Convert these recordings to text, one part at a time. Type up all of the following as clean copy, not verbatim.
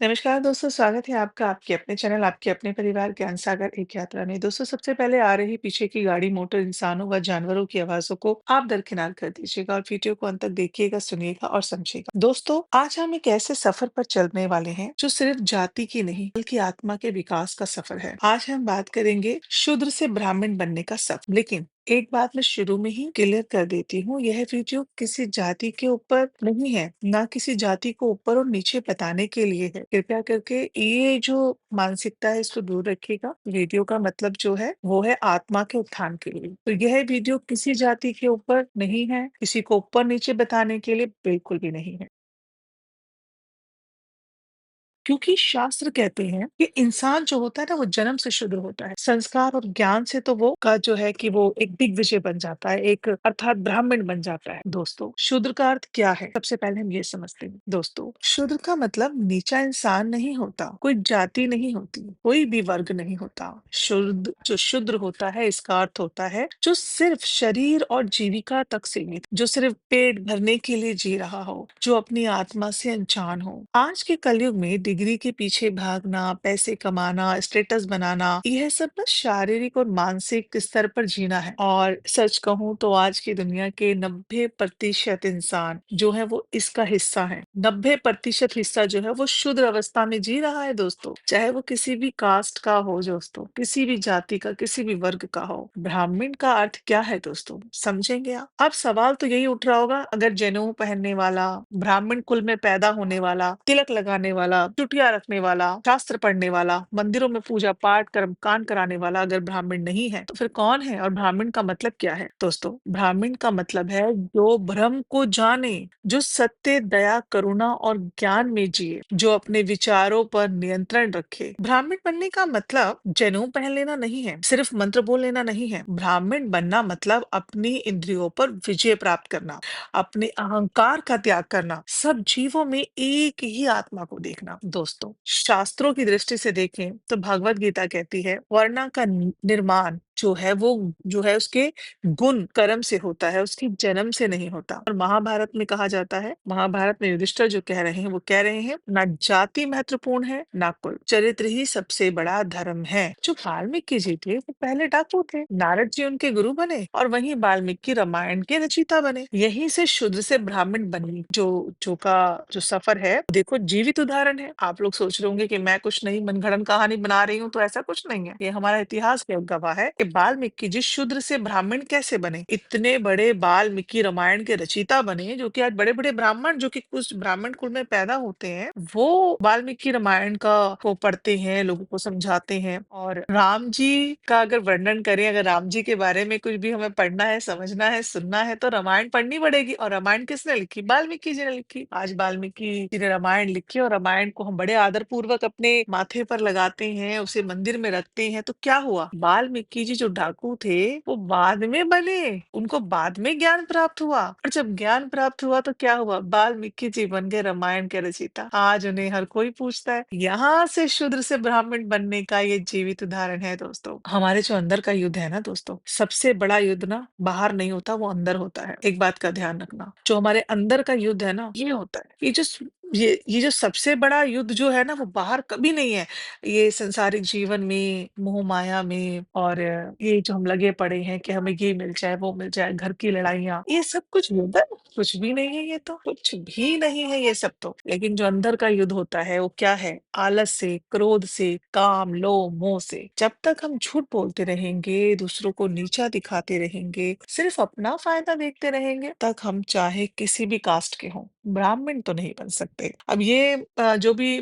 नमस्कार दोस्तों, स्वागत है आपका आपके अपने चैनल आपके अपने परिवार ज्ञान सागर एक यात्रा में। दोस्तों, सबसे पहले आ रही पीछे की गाड़ी, मोटर, इंसानों व जानवरों की आवाज़ों को आप दरकिनार कर दीजिएगा और वीडियो को अंत तक देखिएगा, सुनिएगा और समझिएगा। दोस्तों, आज हम एक ऐसे सफर पर चलने वाले हैं जो सिर्फ जाति की नहीं बल्कि आत्मा के विकास का सफर है। आज हम बात करेंगे शूद्र से ब्राह्मण बनने का सफर। लेकिन एक बात मैं शुरू में ही क्लियर कर देती हूँ, यह वीडियो किसी जाति के ऊपर नहीं है, ना किसी जाति को ऊपर और नीचे बताने के लिए है। कृपया करके ये जो मानसिकता है इसको दूर रखिएगा। वीडियो का मतलब जो है वो है आत्मा के उत्थान के लिए। तो यह वीडियो किसी जाति के ऊपर नहीं है, किसी को ऊपर नीचे बताने के लिए बिल्कुल भी नहीं है। क्योंकि शास्त्र कहते हैं कि इंसान जो होता है ना वो जन्म से शुद्र होता है। संस्कार और ज्ञान से तो वो का जो है कि वो एक दिग्विजय बन जाता है, एक अर्थात ब्राह्मण बन जाता है। दोस्तों, शूद्र का अर्थ क्या है? सबसे पहले हम ये समझते हैं। दोस्तों, शूद्र का मतलब नीचा इंसान नहीं होता, कोई जाति नहीं होती, कोई भी वर्ग नहीं होता। शुद्ध जो शूद्र होता है इसका अर्थ होता है जो सिर्फ शरीर और जीविका तक सीमित, जो सिर्फ पेट भरने के लिए जी रहा हो, जो अपनी आत्मा से अनजान हो। आज के कलयुग में डिग्री के पीछे भागना, पैसे कमाना, स्टेटस बनाना, यह सब ना शारीरिक और मानसिक स्तर पर जीना है। और सच कहूँ तो आज की दुनिया के 90% इंसान जो है वो इसका हिस्सा है। 90% हिस्सा जो है वो शुद्र अवस्था में जी रहा है दोस्तों, चाहे वो किसी भी कास्ट का हो दोस्तों, किसी भी जाति का, किसी भी वर्ग का हो। ब्राह्मण का अर्थ क्या है दोस्तों, समझेंगे आप? अब सवाल तो यही उठ रहा होगा, अगर जनेऊ पहनने वाला, ब्राह्मण कुल में पैदा होने वाला, तिलक लगाने वाला, चुटिया रखने वाला, शास्त्र पढ़ने वाला, मंदिरों में पूजा पाठ कर्म कांड कराने वाला अगर ब्राह्मण नहीं है तो फिर कौन है? और ब्राह्मण का मतलब क्या है? दोस्तों, ब्राह्मण का मतलब है जो ब्रह्म को जाने, जो सत्य, दया, करुणा और ज्ञान में जिए, जो अपने विचारों पर नियंत्रण रखे। ब्राह्मण बनने का मतलब जनेऊ पहन लेना नहीं है, सिर्फ मंत्र बोल लेना नहीं है। ब्राह्मण बनना मतलब अपनी इंद्रियों पर विजय प्राप्त करना, अपने अहंकार का त्याग करना, सब जीवों में एक ही आत्मा को देखना। दोस्तों, शास्त्रों की दृष्टि से देखें तो भगवत गीता कहती है वर्णा का निर्माण जो है वो जो है उसके गुण कर्म से होता है, उसकी जन्म से नहीं होता। और महाभारत में कहा जाता है, महाभारत में युधिष्ठिर जो कह रहे हैं वो कह रहे हैं ना जाति महत्वपूर्ण है ना कुल, चरित्र ही सबसे बड़ा धर्म है। जो वाल्मीकि जी थे वो पहले डाकू थे, नारद जी उनके गुरु बने और वहीं वाल्मीकि रामायण के रचयिता बने। यहीं से शूद्र से ब्राह्मण बनी जो जो का जो सफर है देखो जीवित उदाहरण है। आप लोग सोच रहे होंगे कि मैं कुछ नहीं मनगढ़ंत कहानी बना रही हूँ, तो ऐसा कुछ नहीं है। ये हमारा इतिहास के गवाह है कि वाल्मीकि जी शूद्र से ब्राह्मण कैसे बने, इतने बड़े वाल्मीकि रामायण के रचयिता बने, जो कि आज बड़े बड़े ब्राह्मण जो कि कुछ ब्राह्मण कुल में पैदा होते हैं वो वाल्मीकि रामायण का को पढ़ते हैं, लोगों को समझाते हैं। और राम जी का अगर वर्णन करें, अगर राम जी के बारे में कुछ भी हमें पढ़ना है, समझना है, सुनना है तो रामायण पढ़नी पड़ेगी। और रामायण किसने लिखी? वाल्मीकि जी ने लिखी। आज वाल्मीकि जी ने रामायण लिखी और रामायण को हम बड़े आदर पूर्वक अपने माथे पर लगाते हैं, उसे मंदिर में रखते हैं। तो क्या हुआ? वाल्मीकि जी जो डाकू थे वो बाद में बने, उनको बाद में ज्ञान प्राप्त हुआ। और जब ज्ञान प्राप्त हुआ तो क्या हुआ? वाल्मीकि जी बन गए रामायण के रचयिता। आज उन्हें हर कोई पूछता है। यहाँ से शूद्र से ब्राह्मण बनने का ये जीवित उदाहरण है दोस्तों। हमारे जो अंदर का युद्ध है ना दोस्तों, सबसे बड़ा युद्ध ना बाहर नहीं होता, वो अंदर होता है। एक बात का ध्यान रखना, जो हमारे अंदर का युद्ध है ना ये होता है। ये जो सबसे बड़ा युद्ध जो है ना वो बाहर कभी नहीं है। ये संसारिक जीवन में, मोह माया में, और ये जो हम लगे पड़े हैं कि हमें ये मिल जाए वो मिल जाए, घर की लड़ाइयाँ, ये सब कुछ युद्ध है? कुछ भी नहीं है, ये तो कुछ भी नहीं है ये सब तो। लेकिन जो अंदर का युद्ध होता है वो क्या है? आलस से, क्रोध से, काम, लोभ, मोह से। जब तक हम झूठ बोलते रहेंगे, दूसरों को नीचा दिखाते रहेंगे, सिर्फ अपना फायदा देखते रहेंगे, तक हम चाहे किसी भी कास्ट के हों, ब्राह्मण तो नहीं बन सकते। अब ये जो भी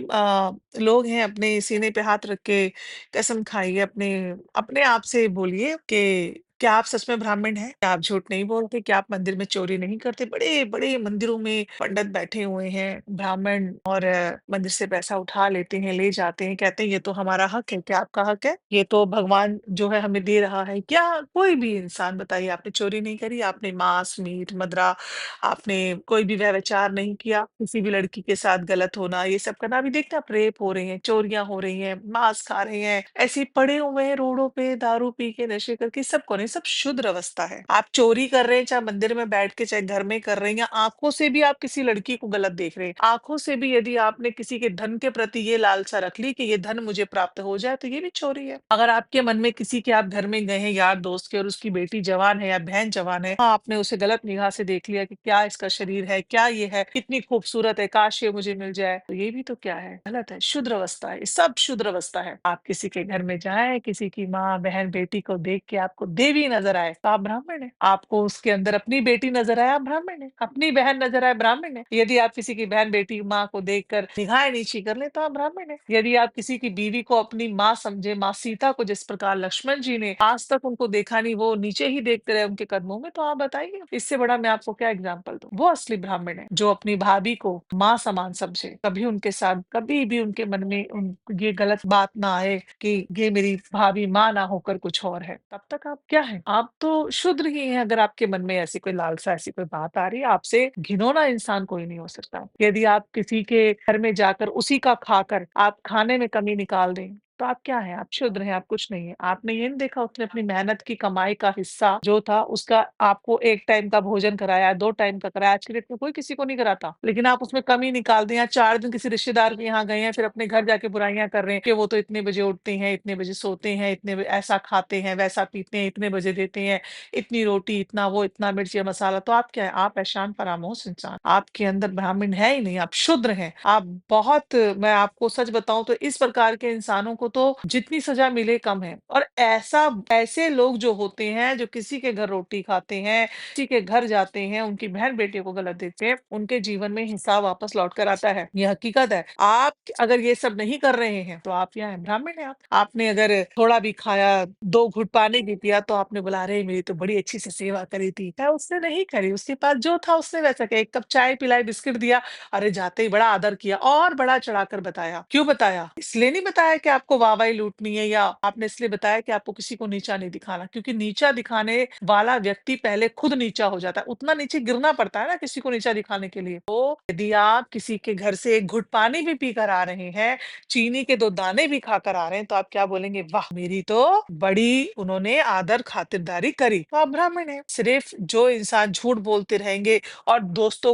लोग हैं अपने सीने पे हाथ रख के कसम खाइए, अपने अपने आप से बोलिए कि क्या आप सच में ब्राह्मण हैं? क्या आप झूठ नहीं बोलते? क्या आप मंदिर में चोरी नहीं करते? बड़े-बड़े मंदिरों में पंडित बैठे हुए हैं ब्राह्मण, और मंदिर से पैसा उठा लेते हैं, ले जाते हैं, कहते हैं ये तो हमारा हक है। क्या आपका हक है? ये तो भगवान जो है हमें दे रहा है। क्या कोई भी इंसान बताइए, आपने चोरी नहीं करी, आपने मांस, मीट, मदिरा, आपने कोई भी व्यभिचार नहीं किया, किसी भी लड़की के साथ गलत होना, ये सब करना। अभी देखते हैं आप, रेप हो रही हैं, चोरियां हो रही हैं, मांस खा रहे हैं, ऐसे ही पड़े हुए हैं रोडों पे, दारू पी के, नशे करके, सबको नहीं सब शुद्र अवस्था है। आप चोरी कर रहे हैं, चाहे मंदिर में बैठ के, चाहे घर में कर रहे हैं, या आँखों से भी आप किसी लड़की को गलत देख रहे हैं, आँखों से भी यदि आपने किसी के धन के प्रति ये लालसा रख ली कि ये धन मुझे प्राप्त हो जाए, तो ये भी चोरी है। अगर आपके मन में किसी के, आप घर में गए हैं यार दोस्त के और उसकी बेटी जवान है या बहन जवान है, हाँ, आपने उसे गलत निगाह से देख लिया कि क्या इसका शरीर है, क्या ये है, कितनी खूबसूरत है, काश ये मुझे मिल जाए, तो ये भी तो क्या है, गलत है, शुद्र अवस्था है, ये सब शुद्र अवस्था है। आप किसी के घर में जाएं, किसी की माँ, बहन, बेटी को देख के आपको देवी नजर आए, तो आप ब्राह्मण है। आपको उसके अंदर अपनी बेटी नजर आए, आप ब्राह्मण है। अपनी बहन नजर आए, ब्राह्मण है। यदि आप किसी की बहन, बेटी, माँ को देखकर निगाहें नीची कर ले, तो आप ब्राह्मण है। यदि आप किसी की बीवी को अपनी माँ समझे, माँ सीता को जिस प्रकार लक्ष्मण जी ने आज तक उनको देखा नहीं, वो नीचे ही देखते रहे उनके कदमों में, तो आप बताइए इससे बड़ा मैं आपको क्या एग्जाम्पल दूं। वो असली ब्राह्मण है जो अपनी भाभी को माँ समान समझे, कभी उनके साथ, कभी भी उनके मन में ये गलत बात ना आए कि ये मेरी भाभी माँ ना होकर कुछ और है। तब तक आप क्या है, आप तो शुद्र ही हैं। अगर आपके मन में ऐसी कोई लालसा, ऐसी कोई बात आ रही है, आपसे घिनौना इंसान कोई नहीं हो सकता। यदि आप किसी के घर में जाकर उसी का खाकर आप खाने में कमी निकाल दें, तो आप क्या हैं? आप शुद्र हैं, आप कुछ नहीं है। आपने ये नहीं देखा उसने अपनी मेहनत की कमाई का हिस्सा जो था उसका आपको 1 टाइम का भोजन कराया, 2 टाइम का कराया, आज की डेट में कोई किसी को नहीं कराता। लेकिन आप उसमें कमी निकाल दें, या 4 दिन किसी रिश्तेदार के यहाँ गए हैं, फिर अपने घर जाके बुराइयाँ कर रहे हैं कि वो तो इतने बजे उठते हैं, इतने बजे सोते हैं, इतने ऐसा खाते हैं, वैसा पीते हैं, इतने बजे देते हैं, इतनी रोटी, इतना वो, इतना मिर्च या मसाला। तो आप क्या है? आप ऐशान फरामोश इंसान। आपके अंदर ब्राह्मण है ही नहीं, आप शुद्र हैं। आप बहुत, मैं आपको सच बताऊँ तो इस प्रकार के इंसानों को तो जितनी सज़ा मिले कम है। और ऐसे लोग जो होते हैं, जो किसी के घर रोटी खाते हैं, किसी के घर जाते हैं, उनकी बहन-बेटियों को गलत देखते हैं, उनके जीवन में हिसाब वापस लौट कर आता है। ये हकीकत है। आप अगर ये सब नहीं कर रहे हैं, तो आप क्या हैं? ब्राह्मण हैं आप। आपने अगर थोड़ा भी खाया, 2 घूँट पानी भी पिया, तो आपने बोला, "अरे! मेरी तो बड़ी अच्छी से सेवा करी थी।" क्या उसने नहीं करी, उसके पास जो था उसने वैसा किया। 1 कप चाय पिलाई, बिस्किट दिया, अरे जाते ही बड़ा आदर किया और बढ़ा चढ़ाकर बताया। क्यों बताया? इसलिए नहीं बताया कि आपको वाहवाही लूटनी है, या आपने इसलिए बताया कि आपको किसी को नीचा नहीं दिखाना, क्योंकि नीचा दिखाने वाला व्यक्ति पहले खुद नीचा हो जाता है। उतना नीचे गिरना पड़ता है ना किसी को नीचा दिखाने के लिए। तो यदि आप किसी के घर से 1 घुट पानी भी पीकर आ रहे हैं, चीनी के 2 दाने भी खाकर आ रहे हैं, तो आप क्या बोलेंगे? वाह! मेरी तो बड़ी उन्होंने आदर खातिरदारी करी। तो आप ब्राह्मण हैं। सिर्फ जो इंसान झूठ बोलते रहेंगे और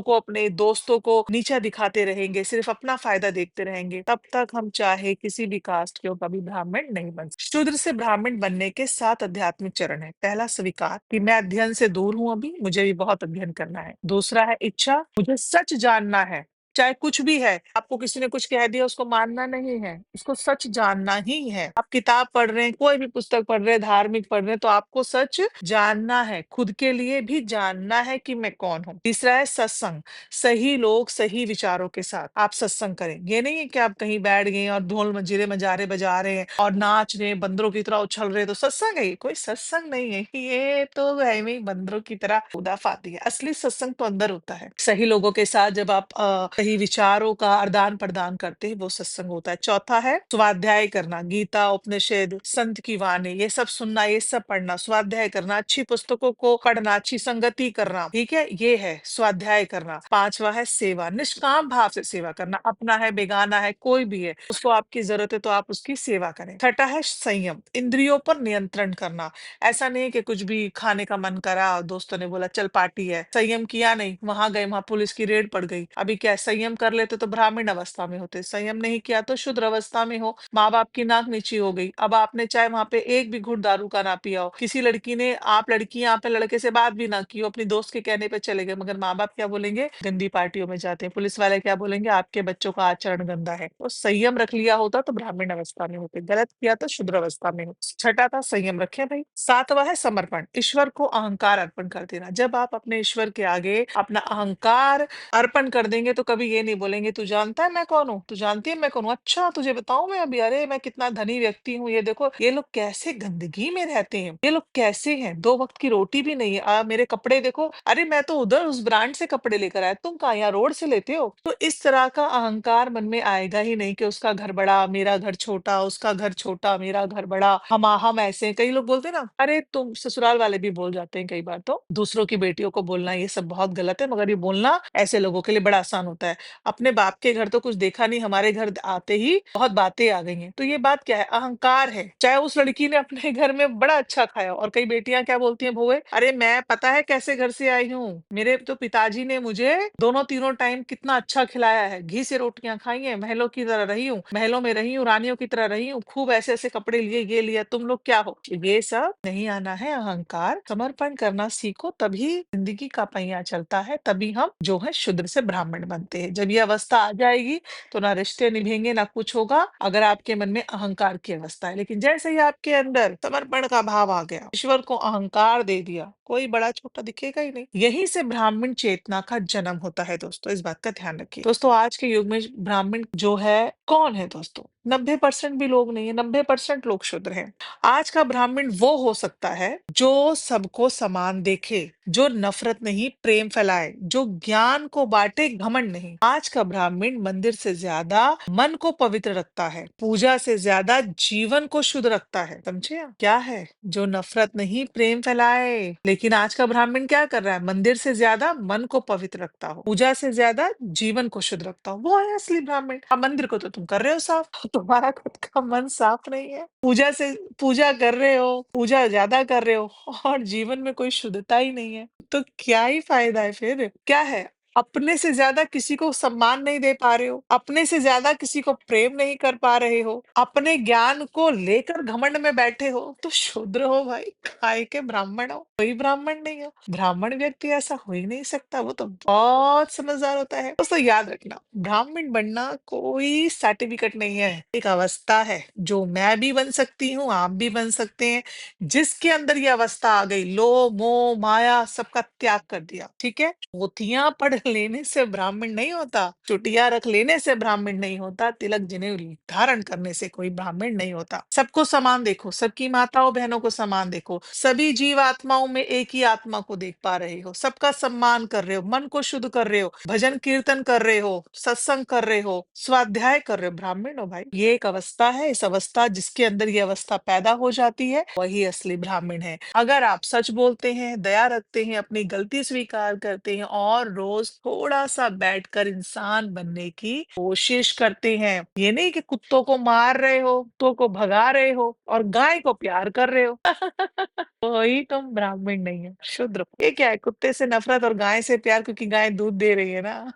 अपने दोस्तों को नीचा दिखाते रहेंगे, सिर्फ अपना फ़ायदा देखते रहेंगे, तब तक हम चाहे किसी भी कास्ट के हो, कभी ब्राह्मण नहीं बन सकते। शूद्र से ब्राह्मण बनने के 7 आध्यात्मिक चरण हैं। पहला स्वीकार कि मैं अध्ययन से दूर हूँ अभी, मुझे भी बहुत अध्ययन करना है। दूसरा है इच्छा, मुझे सच जानना है। चाहे कुछ भी है, आपको किसी ने कुछ कह दिया उसको मानना नहीं है, उसको सच जानना ही है। आप किताब पढ़ रहे हैं, कोई भी पुस्तक पढ़ रहे हैं, धार्मिक पढ़ रहे हैं, तो आपको सच जानना है, खुद के लिए भी जानना है कि मैं कौन हूँ। तीसरा है सत्संग, सही लोग, सही विचारों के साथ आप सत्संग करें। ये नहीं है कि आप कहीं बैठ गए और ढोल मंजीरे मजारे बजा रहे हैं और नाच रहे हैं, बंदरों की तरह उछल रहे हैं, तो सत्संग है ये? कोई सत्संग नहीं है, ये तो है में बंदरों की तरह खुराफाती है। असली सत्संग तो अंदर होता है। सही लोगों के साथ जब आप सही विचारों का आदान प्रदान करते हैं, वो सत्संग होता है। चौथा है स्वाध्याय करना, गीता, उपनिषद, संत की वाणी, ये सब सुनना, ये सब पढ़ना, स्वाध्याय करना, अच्छी पुस्तकों को पढ़ना, अच्छी संगति करना, ठीक है, ये है स्वाध्याय करना। पांचवा है सेवा, निष्काम भाव से सेवा करना, अपना है, बेगाना है, कोई भी है, उसको आपकी जरूरत है तो आप उसकी सेवा करें। छठा है संयम, इंद्रियों पर नियंत्रण करना। ऐसा नहीं है कि कुछ भी खाने का मन करा और दोस्तों ने बोला चल पार्टी है, संयम किया नहीं, वहां गए, वहां पुलिस की रेड पड़ गई। अभी क्या है, संयम कर लेते तो ब्राह्मण अवस्था में होते, संयम नहीं किया तो शुद्र अवस्था में हो, माँ बाप की नाक नीची हो गई। अब आपने चाहे वहां पे एक भी घूंट दारू का ना पिया हो, किसी लड़की ने, आप लड़की यहाँ पे लड़के से बात भी ना की हो, अपनी दोस्त के कहने पे चले गए, मगर माँ बाप क्या बोलेंगे? गंदी पार्टियों में जाते हैं। पुलिस वाले क्या बोलेंगे? आपके बच्चों का आचरण गंदा है। तो संयम रख लिया होता तो ब्राह्मण अवस्था में होते, गलत किया तो शुद्र अवस्था में हो। छठा था संयम रखे भाई। सातवां है समर्पण, ईश्वर को अहंकार अर्पण कर देना। जब आप अपने ईश्वर के आगे अपना अहंकार अर्पण कर देंगे, तो कभी ये नहीं बोलेंगे तू जानता है मैं कौन हूँ, तू जानती है मैं कौन हूँ, अच्छा तुझे बताऊं मैं अभी, अरे मैं कितना धनी व्यक्ति हूँ, ये देखो ये लोग कैसे गंदगी में रहते हैं, ये लोग कैसे हैं, 2 वक्त की रोटी भी नहीं है, मेरे कपड़े देखो, अरे मैं तो उधर उस ब्रांड से कपड़े लेकर आया, तुम कहाँ यहाँ रोड से लेते हो। तो इस तरह का अहंकार मन में आएगा ही नहीं कि उसका घर बड़ा, मेरा घर छोटा, उसका घर छोटा, मेरा घर बड़ा, हम ऐसे हैं। कई लोग बोलते हैं ना, अरे तुम, ससुराल वाले भी बोल जाते हैं कई बार, तो दूसरों की बेटियों को बोलना ये सब बहुत गलत है, मगर ये बोलना ऐसे लोगों के लिए बड़ा आसान होता है। है, अपने बाप के घर तो कुछ देखा नहीं, हमारे घर आते ही बहुत बातें आ गई हैं। तो ये बात क्या है? अहंकार है। चाहे उस लड़की ने अपने घर में बड़ा अच्छा खाया, और कई बेटियाँ क्या बोलती हैं भोए, "अरे मैं पता है कैसे घर से आई हूँ, मेरे तो पिताजी ने मुझे दोनों तीनों टाइम कितना अच्छा खिलाया है, घी से रोटियाँ खाई हैं, महलों की तरह रही हूँ, महलों में रही हूँ, रानियों की तरह रही हूँ, खूब ऐसे-ऐसे कपड़े लिए, ये लिया, तुम लोग क्या हो?" ये सब नहीं आना है अहंकार, समर्पण करना सीखो, तभी ज़िंदगी का पहिया चलता है, तभी हम जो है शूद्र से ब्राह्मण बनते हैं। जब ये अवस्था आ जाएगी, तो ना रिश्ते निभेंगे, ना कुछ होगा, अगर आपके मन में अहंकार की अवस्था है। लेकिन जैसे ही आपके अंदर समर्पण का भाव आ गया, ईश्वर को अहंकार दे दिया, कोई बड़ा-छोटा दिखेगा ही नहीं। यहीं से ब्राह्मण चेतना का जन्म होता है दोस्तों, इस बात का ध्यान रखिए। दोस्तों, आज के युग में ब्राह्मण जो है, कौन है दोस्तों? 90% भी लोग नहीं है, 90% लोग शूद्र हैं। आज का ब्राह्मण वो हो सकता है जो सबको समान देखे, जो नफरत नहीं प्रेम फैलाए, जो ज्ञान को बांटे घमंड नहीं। आज का ब्राह्मण मंदिर से ज्यादा मन को पवित्र रखता है, पूजा से ज्यादा जीवन को शुद्ध रखता है। समझे आप? क्या है? जो नफरत नहीं प्रेम फैलाए। लेकिन आज का ब्राह्मण क्या कर रहा है? मंदिर से ज्यादा मन को पवित्र रखता हो, पूजा से ज्यादा जीवन को शुद्ध रखता हो। वो है असली ब्राह्मण। अब मंदिर को तो तुम कर रहे हो साफ, तुम्हारा खुद का मन साफ नहीं है, पूजा कर रहे हो, पूजा ज्यादा कर रहे हो, और जीवन में कोई शुद्धता ही नहीं है, तो क्या ही फायदा है फिर? क्या है? अपने से ज्यादा किसी को सम्मान नहीं दे पा रहे हो, अपने से ज्यादा किसी को प्रेम नहीं कर पा रहे हो, अपने ज्ञान को लेकर घमंड में बैठे हो, तो शूद्र हो भाई, काय के ब्राह्मण हो? कोई ब्राह्मण नहीं हो। ब्राह्मण व्यक्ति ऐसा हो ही नहीं सकता, वो तो बहुत समझदार होता है। दोस्तों याद रखना, ब्राह्मण बनना कोई सर्टिफिकेट नहीं है, एक अवस्था है, जो मैं भी बन सकती हूँ, आप भी बन सकते हैं। जिसके अंदर ये अवस्था आ गई, लोभ मोह माया सबका त्याग कर दिया, ठीक है? पोथियां पढ़ लेने से ब्राह्मण नहीं होता, चुटिया रख लेने से ब्राह्मण नहीं होता, तिलक जनेऊ धारण करने से कोई ब्राह्मण नहीं होता। सबको समान देखो, सबकी माताओं बहनों को समान देखो, सभी जीव आत्माओं में एक ही आत्मा को देख पा रहे हो, सबका सम्मान कर रहे हो, मन को शुद्ध कर रहे हो, भजन कीर्तन कर रहे हो, सत्संग कर रहे हो, स्वाध्याय कर रहे हो, ब्राह्मण हो भाई। ये एक अवस्था है, इस अवस्था जिसके अंदर ये अवस्था पैदा हो जाती है, वही असली ब्राह्मण है। अगर आप सच बोलते हैं, दया रखते हैं, अपनी गलती स्वीकार करते हैं, और रोज थोड़ा सा बैठकर इंसान बनने की कोशिश करते हैं, ये नहीं कि कुत्तों को मार रहे हो, कुत्तों को भगा रहे हो, और गाय को प्यार कर रहे हो, वही तुम ब्राह्मण नहीं है, शूद्र हो। ये क्या है? कुत्ते से नफरत और गाय से प्यार, क्योंकि गाय दूध दे रही है ना।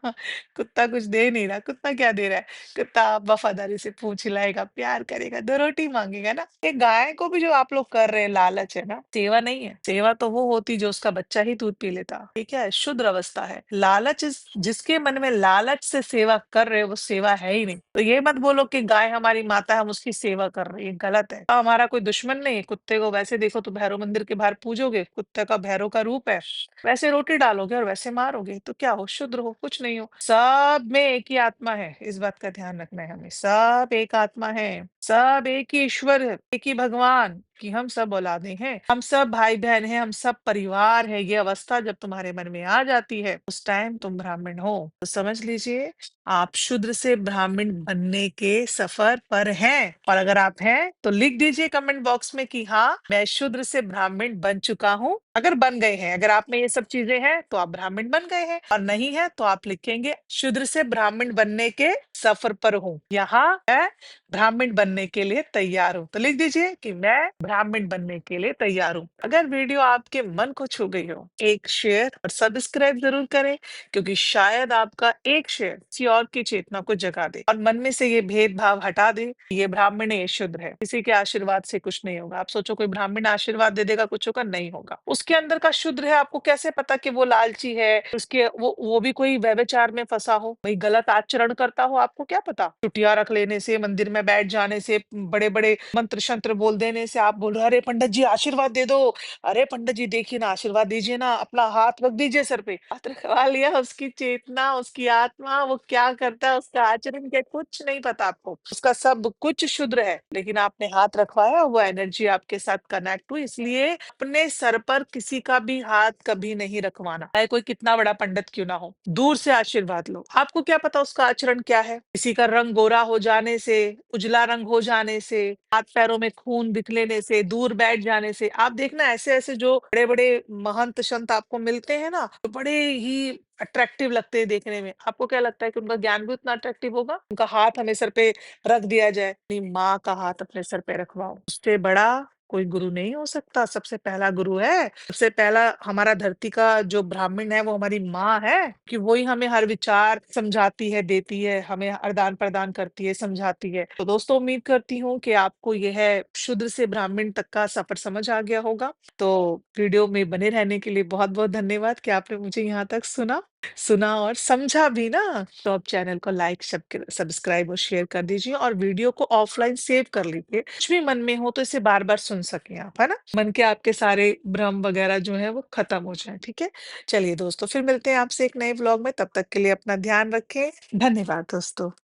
कुत्ता कुछ दे नहीं रहा, कुत्ता क्या दे रहा है? कुत्ता वफादारी से पूंछ हिलाएगा, प्यार करेगा, दो रोटी मांगेगा ना। ये गाय को भी जो आप लोग कर रहे हैं, लालच है ना, सेवा नहीं है। सेवा तो वो होती जो उसका बच्चा ही दूध पी लेता। ये क्या है? शुद्ध अवस्था है। लालच जिसके मन में लालच से सेवा कर रहे हो, वो सेवा है ही नहीं। तो ये मत बोलो कि गाय हमारी माता है, हम उसकी सेवा कर रहे हैं, गलत है। हमारा कोई दुश्मन नहीं है। कुत्ते को वैसे देखो तो भैरव मंदिर के बाहर पूजोगे, कुत्ते का भैरव का रूप है, वैसे रोटी डालोगे और वैसे मारोगे, तो क्या हो? शुद्र हो? कुछ नहीं हो। सब में एक ही आत्मा है, इस बात का ध्यान रखना है हमें। सब एक आत्मा है, सब एक ही ईश्वर है, एक ही भगवान, कि हम सब औलादे हैं, हम सब भाई बहन हैं, हम सब परिवार है। ये अवस्था जब तुम्हारे मन में आ जाती है, उस टाइम तुम ब्राह्मण हो। तो समझ लीजिए, आप शूद्र से ब्राह्मण बनने के सफर पर हैं। और अगर आप हैं तो लिख दीजिए कमेंट बॉक्स में कि हाँ, मैं शूद्र से ब्राह्मण बन चुका हूँ। अगर बन गए हैं, अगर आप में ये सब चीजें हैं, तो आप ब्राह्मण बन गए हैं, और नहीं है तो आप लिखेंगे शूद्र से ब्राह्मण बनने के सफर पर हूँ, यहाँ मैं ब्राह्मण बनने के लिए तैयार हूँ। तो लिख दीजिए कि मैं ब्राह्मण बनने के लिए तैयार हूँ। अगर वीडियो आपके मन को छू गई हो, एक शेयर और सब्सक्राइब जरूर करें, क्योंकि शायद आपका एक शेयर किसी और की चेतना को जगा दे, और मन में से ये भेदभाव हटा दे कि ये ब्राह्मण है, ये शुद्र है। किसी के आशीर्वाद से कुछ नहीं होगा। आप सोचो कोई ब्राह्मण आशीर्वाद दे देगा, कुछ होगा? नहीं होगा। उसके अंदर का शुद्र है, आपको कैसे पता कि वो लालची है, उसके वो भी कोई व्यभिचार में फंसा हो, वही गलत आचरण करता हो? आपको क्या पता? चुटिया रख लेने से, मंदिर में बैठ जाने से, बड़े बड़े मंत्र शंत्र बोल देने से आप बोल रहे हो, अरे पंडित जी आशीर्वाद दे दो, अरे पंडित जी देखिए ना, आशीर्वाद दीजिए ना, अपना हाथ रख दीजिए सर पे। हाथ रखवा लिया, उसकी चेतना, उसकी आत्मा, वो क्या करता है, उसका आचरण क्या, कुछ नहीं पता आपको। उसका सब कुछ शुद्र है, लेकिन आपने हाथ रखवाया, वो एनर्जी आपके साथ कनेक्ट हुई। इसलिए अपने सर पर किसी का भी हाथ कभी नहीं रखवाना, चाहे कोई कितना बड़ा पंडित क्यों ना हो। दूर से आशीर्वाद लो। आपको क्या पता उसका आचरण क्या है? किसी का रंग गोरा हो जाने से, उजला रंग हो जाने से, हाथ पैरों में खून दिख लेने से, दूर बैठ जाने से, आप देखना ऐसे ऐसे जो बड़े बड़े महंत संत आपको मिलते हैं ना, तो बड़े ही अट्रैक्टिव लगते हैं देखने में। आपको क्या लगता है कि उनका ज्ञान भी उतना अट्रैक्टिव होगा? उनका हाथ हमें सर पे रख दिया जाए, अपनी माँ का हाथ अपने सर पे रखवाओ। उससे बड़ा कोई गुरु नहीं हो सकता, सबसे पहला गुरु है। सबसे पहला हमारा धरती का जो ब्राह्मण है वो हमारी माँ है, कि वही हमें हर विचार समझाती है, देती है, हमें आदान-प्रदान करती है, समझाती है। तो दोस्तों उम्मीद करती हूँ कि आपको यह शूद्र से ब्राह्मण तक का सफर समझ आ गया होगा। तो वीडियो में बने रहने के लिए बहुत-बहुत धन्यवाद कि आपने मुझे यहाँ तक सुना और समझा भी ना। तो आप चैनल को लाइक, सब्सक्राइब और शेयर कर दीजिए और वीडियो को ऑफलाइन सेव कर लीजिए। कुछ भी मन में हो तो इसे बार-बार सुन सकें आप, है ना? मन के आपके सारे भ्रम वगैरह जो है वो खत्म हो जाएँ, ठीक है? चलिए दोस्तों, फिर मिलते हैं आपसे एक नए व्लॉग में, तब तक के लिए अपना ध्यान रखें। धन्यवाद दोस्तों।